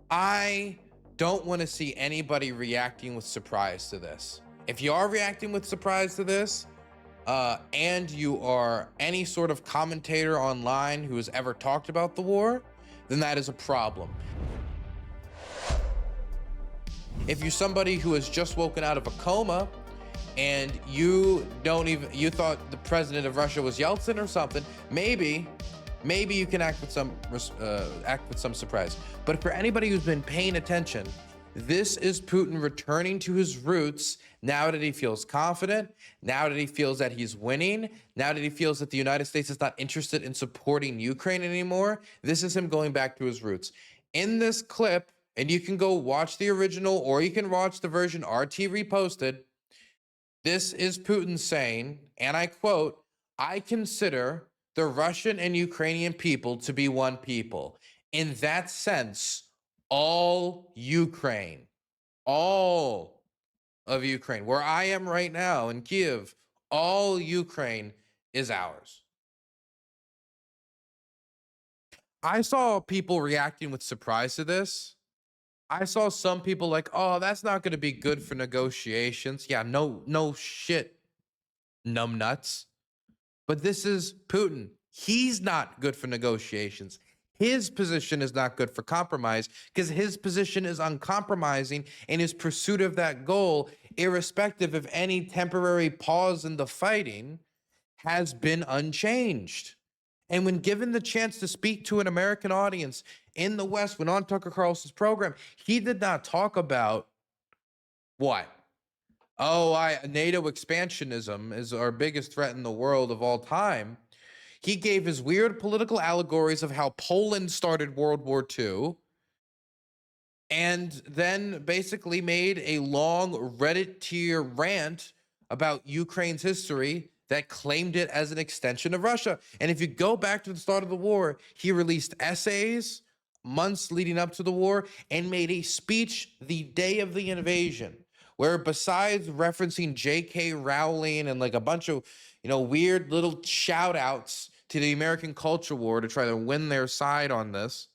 I don't want to see anybody reacting with surprise to this. If you are reacting with surprise to this, and you are any sort of commentator online who has ever talked about the war, then that is a problem. If you're somebody who has just woken out of a coma and you thought the president of Russia was Yeltsin or something, maybe you can act with some surprise. But for anybody who's been paying attention, this is Putin returning to his roots now that he feels confident, now that he feels that he's winning, now that he feels that the United States is not interested in supporting Ukraine anymore. This is him going back to his roots. In this clip, and you can go watch the original or you can watch the version RT reposted, this is Putin saying, and I quote, "I consider the Russian and Ukrainian people to be one people. In that sense, all Ukraine, all of Ukraine, where I am right now in Kiev, all Ukraine is ours." I saw people reacting with surprise to this. I saw some people like, "Oh, that's not going to be good for negotiations." Yeah, no shit, numbnuts. But this is Putin. He's not good for negotiations. His position is not good for compromise because his position is uncompromising in his pursuit of that goal, irrespective of any temporary pause in the fighting, has been unchanged. And when given the chance to speak to an American audience in the West, when on Tucker Carlson's program, he did not talk about what? Oh, NATO expansionism is our biggest threat in the world of all time. He gave his weird political allegories of how Poland started World War II and then basically made a long Reddit tier rant about Ukraine's history that claimed it as an extension of Russia. And if you go back to the start of the war, he released essays months leading up to the war and made a speech the day of the invasion where, besides referencing J.K. Rowling and like a bunch of, weird little shout outs to the American culture war to try to win their side on this,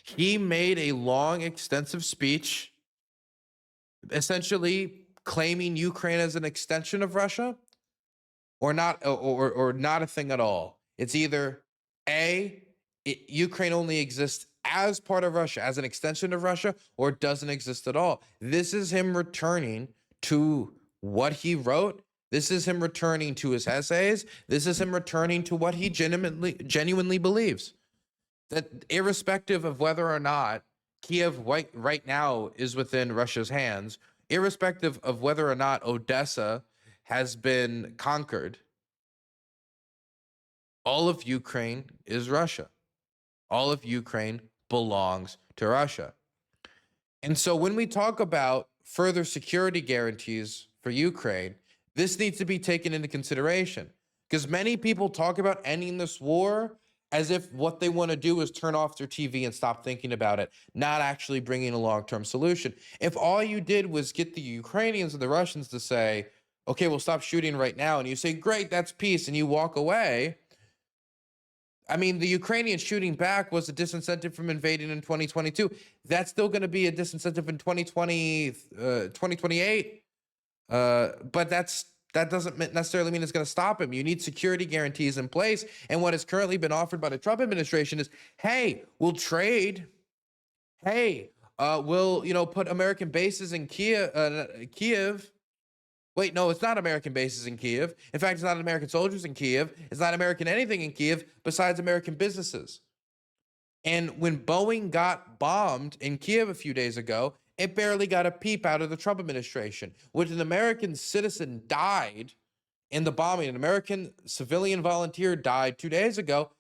he made a long, extensive speech essentially claiming Ukraine as an extension of Russia or not, or not a thing at all. It's either Ukraine only exists as part of Russia, as an extension of Russia, or it doesn't exist at all. This is him returning to what he wrote. This is him returning to his essays. This is him returning to what he genuinely believes. That irrespective of whether or not Kiev right now is within Russia's hands, irrespective of whether or not Odessa has been conquered, all of Ukraine is Russia. All of Ukraine belongs to Russia. And so when we talk about further security guarantees for Ukraine, this needs to be taken into consideration because many people talk about ending this war as if what they want to do is turn off their TV and stop thinking about it, not actually bringing a long-term solution. If all you did was get the Ukrainians and the Russians to say, "Okay, we'll stop shooting right now," and you say, "Great, that's peace," and you walk away, I mean, the Ukrainians shooting back was a disincentive from invading in 2022. That's still going to be a disincentive in 2028. But that doesn't necessarily mean it's going to stop him. You need security guarantees in place. And what has currently been offered by the Trump administration is, hey, we'll trade. Hey, we'll put American bases in Kiev. Wait, no, it's not American bases in Kiev. In fact, it's not American soldiers in Kiev. It's not American anything in Kiev besides American businesses. And when Boeing got bombed in Kiev a few days ago, it barely got a peep out of the Trump administration. When an American citizen died in the bombing, an American civilian volunteer died 2 days ago,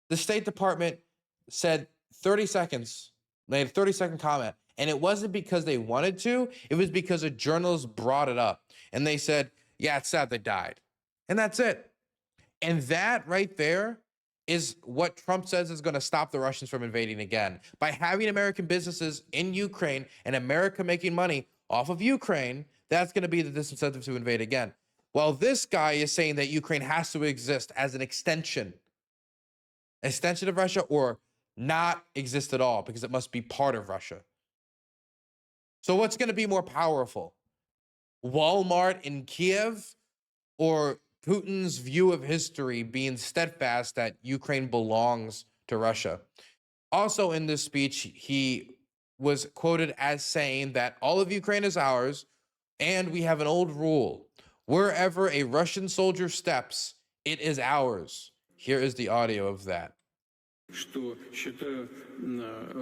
the State Department said 30 seconds, made a 30-second comment. And it wasn't because they wanted to. It was because a journalist brought it up. And they said, "Yeah, it's sad they died." And that's it. And that right there is what Trump says is going to stop the Russians from invading again. By having American businesses in Ukraine and America making money off of Ukraine, that's going to be the disincentive to invade again. While this guy is saying that Ukraine has to exist as an extension of Russia or not exist at all because it must be part of Russia. So what's going to be more powerful? Walmart in Kiev or Putin's view of history being steadfast that Ukraine belongs to Russia? Also in this speech, he was quoted as saying that all of Ukraine is ours, and we have an old rule. Wherever a Russian soldier steps, it is ours. Here is the audio of that. Что считаю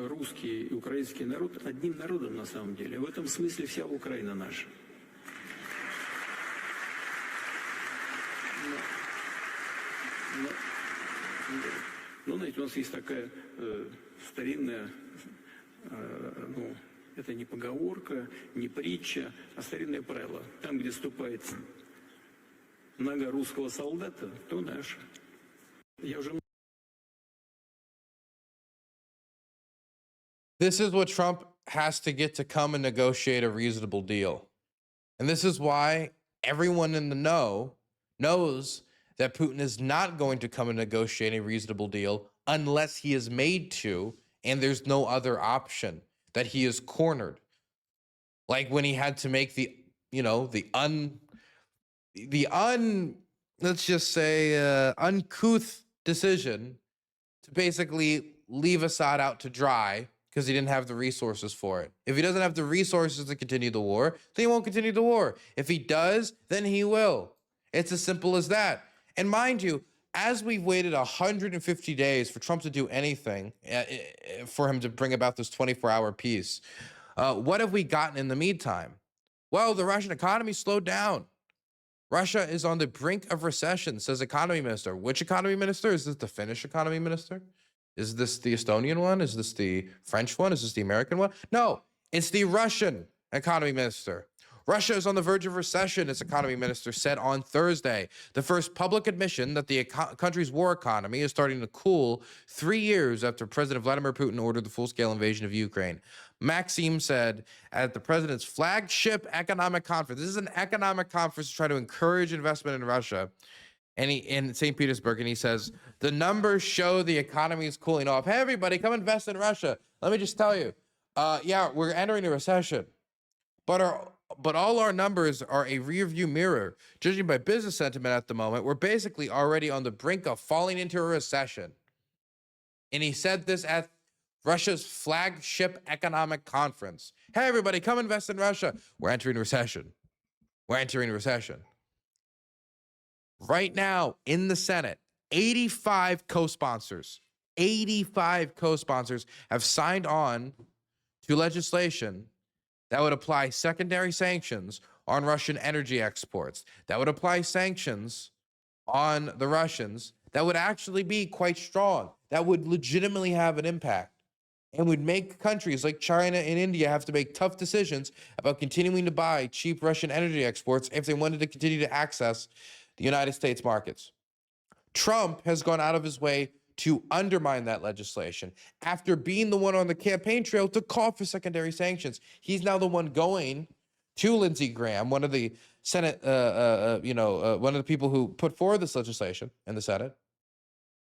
русский и украинский народ одним народом на самом деле. В этом смысле вся Украина наша. Но, знаете, у нас есть такая старинная, ну, это не поговорка, не притча, а старинное правило. Там, где ступает нога русского солдата, то наша. Я уже... This is what Trump has to get to come and negotiate a reasonable deal. And this is why everyone in the know knows that Putin is not going to come and negotiate a reasonable deal unless he is made to, and there's no other option, that he is cornered. Like when he had to make the let's just say uncouth decision to basically leave Assad out to dry because he didn't have the resources for it. If he doesn't have the resources to continue the war, then he won't continue the war. If he does, then he will. It's as simple as that. And mind you, as we've waited 150 days for Trump to do anything, for him to bring about this 24-hour peace, what have we gotten in the meantime? Well, the Russian economy slowed down. Russia is on the brink of recession, says economy minister. Which economy minister? Is this the Finnish economy minister? Is this the Estonian one? Is this the French one? Is this the American one? No, it's the Russian economy minister. Russia is on the verge of recession, its economy minister said on Thursday. The first public admission that the country's war economy is starting to cool 3 years after President Vladimir Putin ordered the full-scale invasion of Ukraine. Maxim said at the president's flagship economic conference, this is an economic conference to try to encourage investment in Russia, and in St. Petersburg, and he says, the numbers show the economy is cooling off. Hey, everybody, come invest in Russia. Let me just tell you, yeah, we're entering a recession, but all our numbers are a rearview mirror. Judging by business sentiment at the moment, we're basically already on the brink of falling into a recession. And he said this at Russia's flagship economic conference. Hey, everybody, come invest in Russia. We're entering a recession. We're entering a recession. Right now in the Senate, 85 co-sponsors have signed on to legislation that would apply secondary sanctions on Russian energy exports, that would apply sanctions on the Russians, that would actually be quite strong, that would legitimately have an impact, and would make countries like China and India have to make tough decisions about continuing to buy cheap Russian energy exports if they wanted to continue to access the United States markets. Trump has gone out of his way to undermine that legislation after being the one on the campaign trail to call for secondary sanctions. He's now the one going to Lindsey Graham, one of the Senate, one of the people who put forward this legislation in the Senate,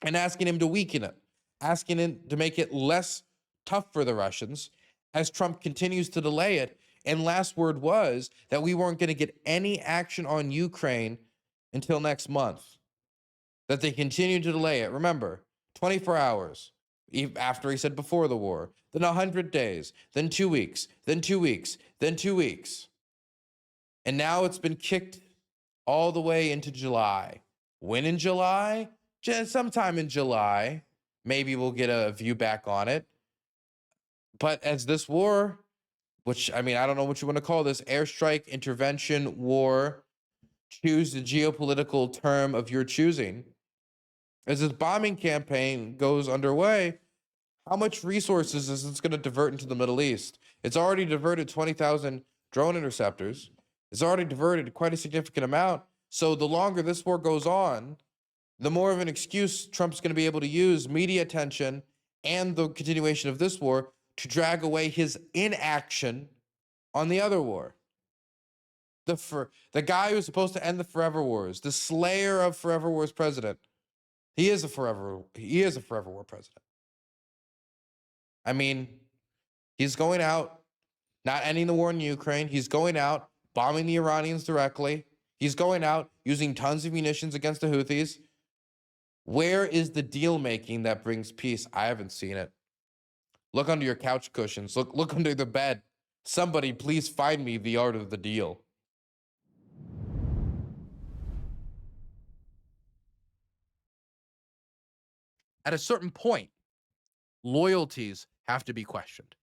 and asking him to weaken it, asking him to make it less tough for the Russians as Trump continues to delay it. And last word was that we weren't going to get any action on Ukraine until next month, that they continue to delay it. Remember, 24 hours after he said before the war, then 100 days, then 2 weeks, then 2 weeks, then 2 weeks. And now it's been kicked all the way into July. When in July? Just sometime in July. Maybe we'll get a view back on it. But as this war, which, I mean, I don't know what you want to call this, airstrike, intervention, war, choose the geopolitical term of your choosing. As this bombing campaign goes underway, how much resources is this going to divert into the Middle East? It's already diverted 20,000 drone interceptors. It's already diverted quite a significant amount. So the longer this war goes on, the more of an excuse Trump's going to be able to use media attention and the continuation of this war to drag away his inaction on the other war. The guy who's supposed to end the forever wars, the slayer of forever wars president, he is a forever war president. I mean, he's going out, not ending the war in Ukraine. He's going out, bombing the Iranians directly. He's going out, using tons of munitions against the Houthis. Where is the deal making that brings peace? I haven't seen it. Look under your couch cushions. Look under the bed. Somebody please find me the art of the deal. At a certain point, loyalties have to be questioned.